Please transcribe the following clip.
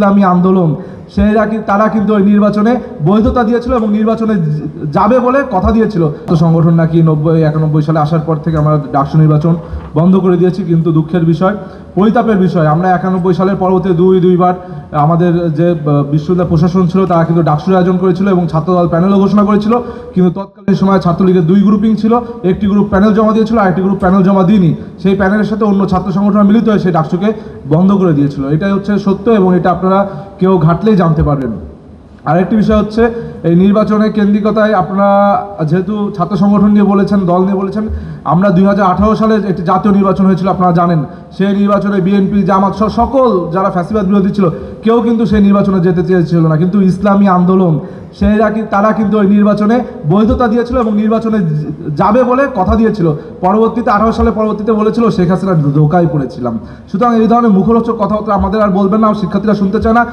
ইসলামী আন্দোলন তারা কিন্তু ওই নির্বাচনে বৈধতা দিয়েছিল এবং নির্বাচনে যাবে বলে কথা দিয়েছিল। তো সংগঠন নাকি 91 সালে আসার পর থেকে আমরা ডাকসু নির্বাচন বন্ধ করে দিয়েছি, কিন্তু দুঃখের বিষয়, পরিতাপের বিষয়, আমরা 91 সালের পরবর্তী দুইবার আমাদের যে বিশ্ববিদ্যালয় প্রশাসন ছিল তারা কিন্তু ডাকসুর আয়োজন করেছিল এবং ছাত্রদল প্যানেলও ঘোষণা করেছিল, কিন্তু তৎকালীন সময় ছাত্রলীগের 2 গ্রুপিং ছিল, একটি গ্রুপ প্যানেল জমা দিয়েছিল আর একটি গ্রুপ প্যানেল জমা দিইনি। সেই প্যানেলের সাথে অন্য ছাত্র সংগঠন মিলিত হয়ে সেই ডাকসুকে বন্ধ করে দিয়েছিল। এটাই হচ্ছে সত্য এবং এটা আপনারা কেউ ঘাটলেই জানতে পারবেন। আরেকটি বিষয় হচ্ছে এই নির্বাচনের কেন্দ্রিকতায় আপনারা যেহেতু ছাত্র সংগঠন নিয়ে বলেছেন, দল নিয়ে বলেছেন, আমরা 2018 সালে একটি জাতীয় নির্বাচন হয়েছিল, আপনারা জানেন। সেই নির্বাচনে বিএনপি, জামাত সকল যারা ফ্যাসিবাদ বিরোধী ছিল কেউ কিন্তু সেই নির্বাচনে যেতে চেয়েছিল না, কিন্তু ইসলামী আন্দোলন তারা কিন্তু ওই নির্বাচনে বৈধতা দিয়েছিল এবং নির্বাচনে যাবে বলে কথা দিয়েছিল। পরবর্তীতে 18 সালে পরবর্তীতে বলেছিল শেখ হাসিনা ধোঁকায় পড়েছিলাম। সুতরাং এই ধরনের মুখরোচক কথাবার্তা আমাদের আর বলবেন না, শিক্ষার্থীরা শুনতে চায় না।